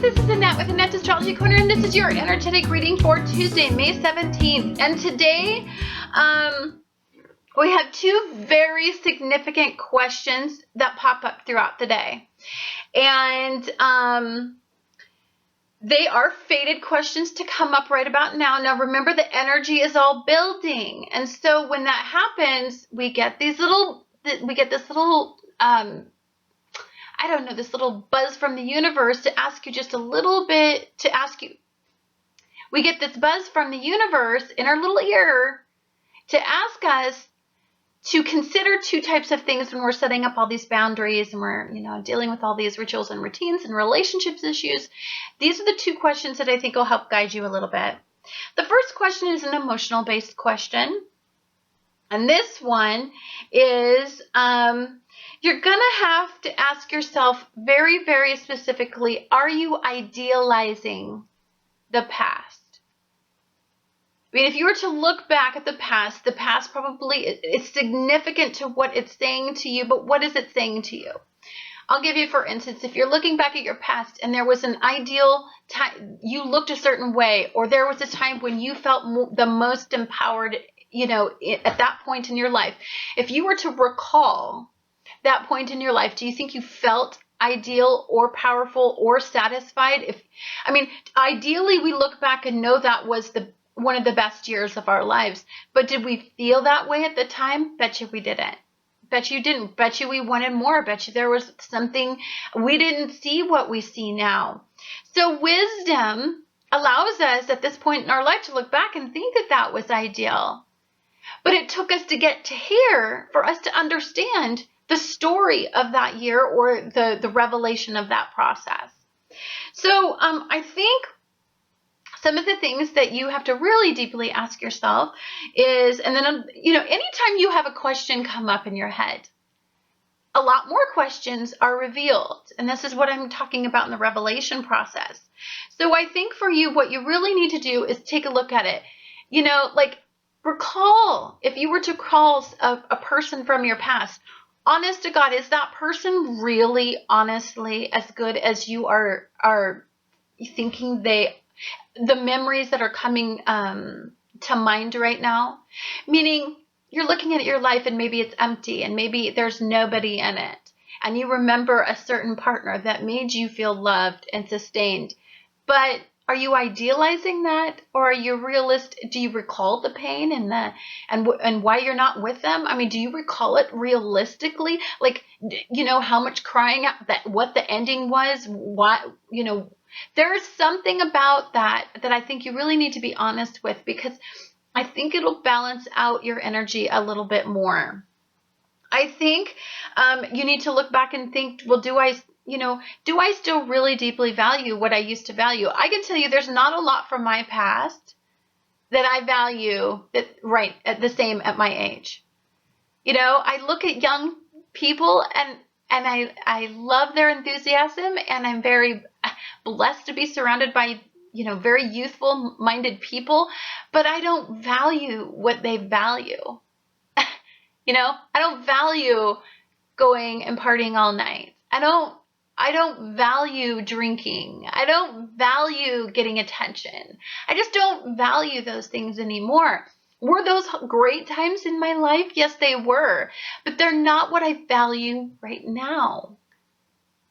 guys, this is Annette with Annette's Astrology Corner, and this is your energetic reading for Tuesday, May 17th. And today, we have two very significant questions that pop up throughout the day. And they are fated questions to come up right about now. Now, remember, the energy is all building. And so when that happens, we get this little I don't know, this little buzz from the universe to ask you just a little bit, we get this buzz from the universe in our little ear to ask us to consider two types of things when we're setting up all these boundaries and we're, dealing with all these rituals and routines and relationships issues. These are the two questions that I think will help guide you a little bit. The first question is an emotional-based question. And this one is, you're going to have to ask yourself very, very specifically, are you idealizing the past? I mean, if you were to look back at the past probably is significant to what it's saying to you, but what is it saying to you? I'll give you, for instance, if you're looking back at your past and there was an ideal time, you looked a certain way, or there was a time when you felt the most empowered, at that point in your life. If you were to recall that point in your life, do you think you felt ideal or powerful or satisfied? Ideally, we look back and know that was one of the best years of our lives. But did we feel that way at the time? Bet you we didn't. Bet you didn't. Bet you we wanted more. Bet you there was something we didn't see what we see now. So wisdom allows us at this point in our life to look back and think that that was ideal. But it took us to get to here for us to understand the story of that year or the revelation of that process. So I think some of the things that you have to really deeply ask yourself is, and then, anytime you have a question come up in your head, a lot more questions are revealed. And this is what I'm talking about in the revelation process. So I think for you, what you really need to do is take a look at it. Recall, if you were to call a person from your past, honest to God, is that person really honestly as good as you are thinking the memories that are coming to mind right now? Meaning you're looking at your life and maybe it's empty and maybe there's nobody in it. And you remember a certain partner that made you feel loved and sustained. But are you idealizing that, or are you realistic? Do you recall the pain and why you're not with them? I mean, do you recall it realistically? How much crying, what the ending was, there's something about that I think you really need to be honest with, because I think it'll balance out your energy a little bit more. I think you need to look back and think, well, do I still really deeply value what I used to value? I can tell you there's not a lot from my past that I value at the same at my age. I look at young people and I love their enthusiasm, and I'm very blessed to be surrounded by, very youthful minded people, but I don't value what they value. I don't value going and partying all night. I don't value drinking. I don't value getting attention. I just don't value those things anymore. Were those great times in my life? Yes, they were. But they're not what I value right now.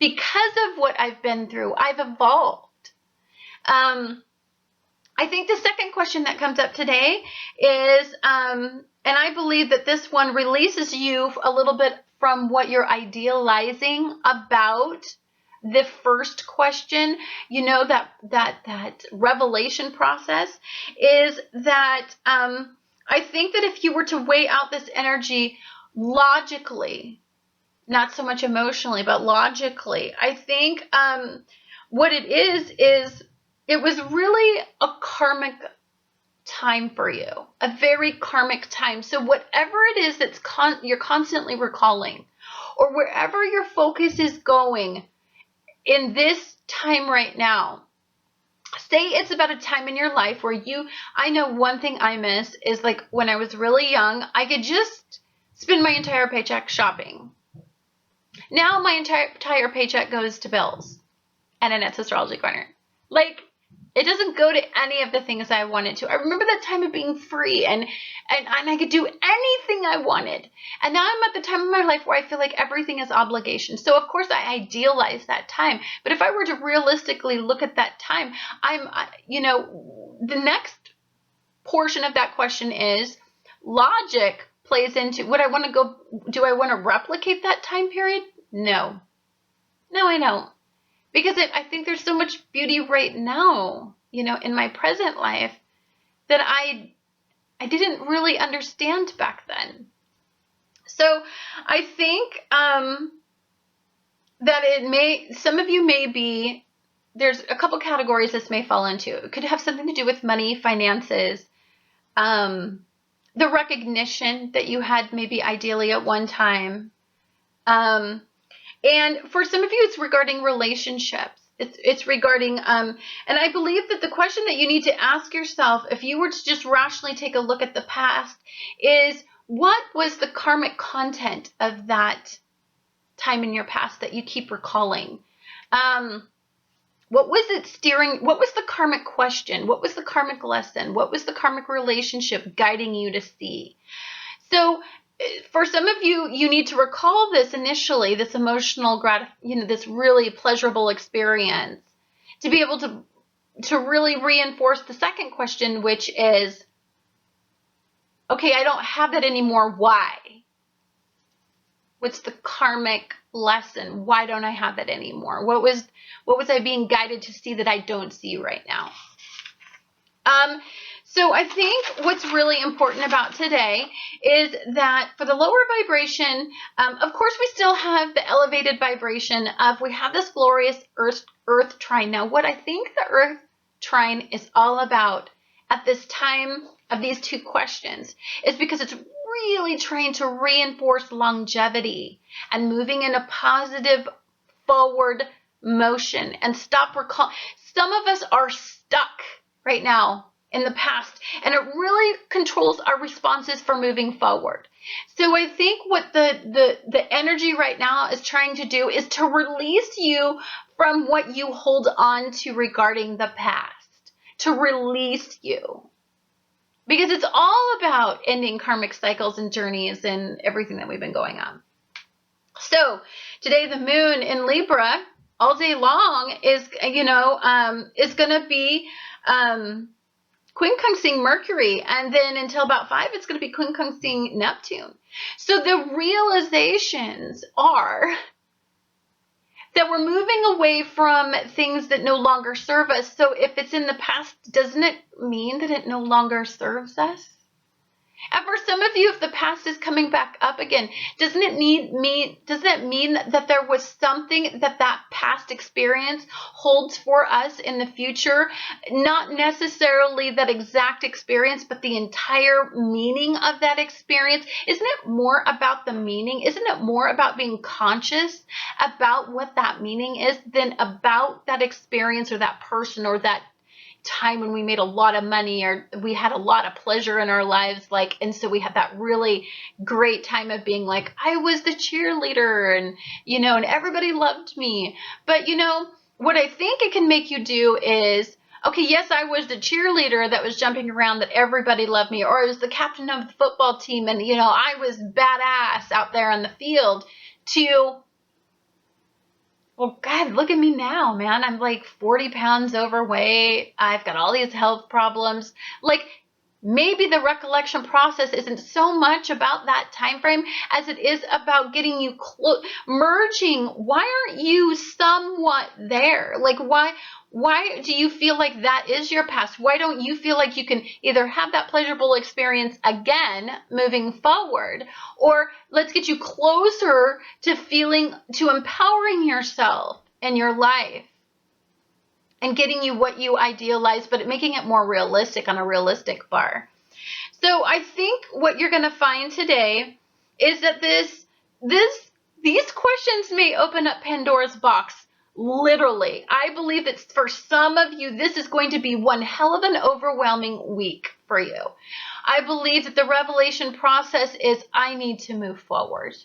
Because of what I've been through, I've evolved. I think the second question that comes up today is, and I believe that this one releases you a little bit from what you're idealizing about the first question, that revelation process, is that I think that if you were to weigh out this energy logically, not so much emotionally, but logically, I think what it is it was really a karmic time for you, a very karmic time. So whatever it is that's you're constantly recalling, or wherever your focus is going in this time right now, say it's about a time in your life where I know one thing I miss is, like, when I was really young, I could just spend my entire paycheck shopping. Now my entire paycheck goes to bills. and Annette's Astrology Corner. Like, it doesn't go to any of the things I wanted to. I remember that time of being free and I could do anything I wanted. And now I'm at the time of my life where I feel like everything is obligation. So of course I idealize that time. But if I were to realistically look at that time, the next portion of that question is logic plays into, do I want to replicate that time period? No, I don't. Because I think there's so much beauty right now, in my present life that I didn't really understand back then. So I think that some of you may be, there's a couple categories this may fall into. It could have something to do with money, finances, the recognition that you had maybe ideally at one time. And for some of you, it's regarding relationships. It's regarding, and I believe that the question that you need to ask yourself, if you were to just rationally take a look at the past, is what was the karmic content of that time in your past that you keep recalling? What was it steering? What was the karmic question? What was the karmic lesson? What was the karmic relationship guiding you to see? So for some of you, you need to recall this initially, this emotional, this really pleasurable experience, to be able to really reinforce the second question, which is, okay, I don't have that anymore. Why? What's the karmic lesson? Why don't I have that anymore? What was I being guided to see that I don't see right now? So I think what's really important about today is that for the lower vibration, of course, we still have the elevated vibration of, we have this glorious Earth trine. Now, what I think the Earth trine is all about at this time of these two questions is because it's really trying to reinforce longevity and moving in a positive forward motion and stop recall. Some of us are stuck right now in the past, and it really controls our responses for moving forward. So I think what the energy right now is trying to do is to release you from what you hold on to regarding the past, to release you. Because it's all about ending karmic cycles and journeys and everything that we've been going on. So today the moon in Libra all day long is, is going to be quincunxing Mercury, and then until about 5, it's going to be quincunxing Neptune. So the realizations are that we're moving away from things that no longer serve us. So if it's in the past, doesn't it mean that it no longer serves us? And for some of you, if the past is coming back up again, doesn't it mean that there was something that past experience holds for us in the future? Not necessarily that exact experience, but the entire meaning of that experience. Isn't it more about the meaning? Isn't it more about being conscious about what that meaning is than about that experience or that person or that time when we made a lot of money or we had a lot of pleasure in our lives, and so we had that really great time of being like, I was the cheerleader and and everybody loved me. But what I think it can make you do is, okay, yes, I was the cheerleader that was jumping around that everybody loved me, or I was the captain of the football team and I was badass out there on the field, to, well, God, look at me now, man. I'm like 40 pounds overweight. I've got all these health problems. Maybe the recollection process isn't so much about that time frame as it is about getting you merging. Why aren't you somewhat there? Why do you feel like that is your past? Why don't you feel like you can either have that pleasurable experience again moving forward, or let's get you closer to empowering yourself in your life and getting you what you idealize, but making it more realistic on a realistic bar. So I think what you're going to find today is that these questions may open up Pandora's box. Literally, I believe that for some of you, this is going to be one hell of an overwhelming week for you. I believe that the revelation process is, I need to move forward.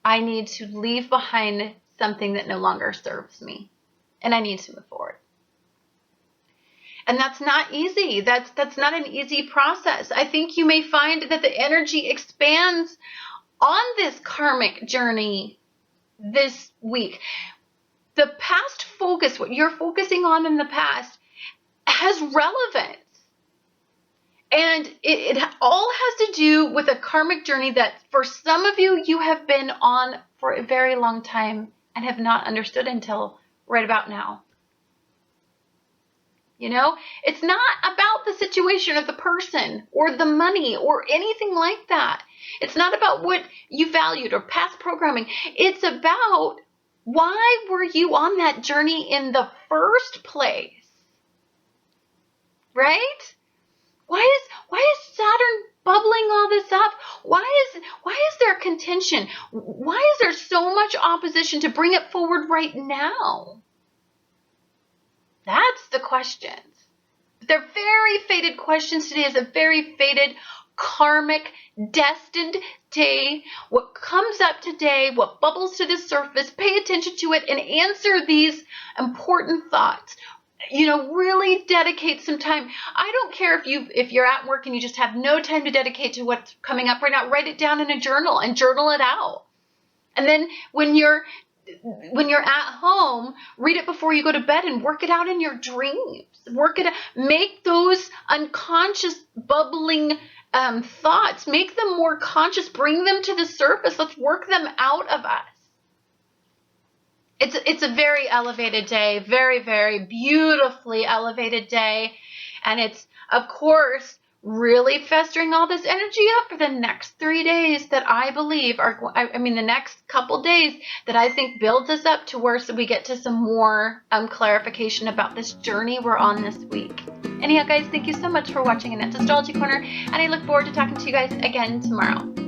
I need to leave behind something that no longer serves me. and I need to move forward. And that's not easy. That's not an easy process. I think you may find that the energy expands on this karmic journey this week. The past focus, what you're focusing on in the past, has relevance. And it all has to do with a karmic journey that for some of you, you have been on for a very long time and have not understood until right about now. You know, it's not about the situation of the person or the money or anything like that. It's not about what you valued or past programming. It's about why were you on that journey in the first place? Right? Why is Saturn bubbling all this up? Why is there contention? Why is there so much opposition to bring it forward right now? That's the questions. They're very fated questions. Today is a very fated, karmic, destined day. What comes up today, what bubbles to the surface, pay attention to it and answer these important thoughts. You know, really dedicate some time. I don't care if you're at work and you just have no time to dedicate to what's coming up right now. Write it down in a journal and journal it out. And then when you're at home, read it before you go to bed and work it out in your dreams. Work it out. Make those unconscious bubbling thoughts, make them more conscious, bring them to the surface. Let's work them out of us. It's a very elevated day, very, very beautifully elevated day. And it's, of course, really festering all this energy up for the next 3 days that I believe are, the next couple days that I think builds us up to where so we get to some more clarification about this journey we're on this week. Anyhow, guys, thank you so much for watching Annette's Astrology Corner, and I look forward to talking to you guys again tomorrow.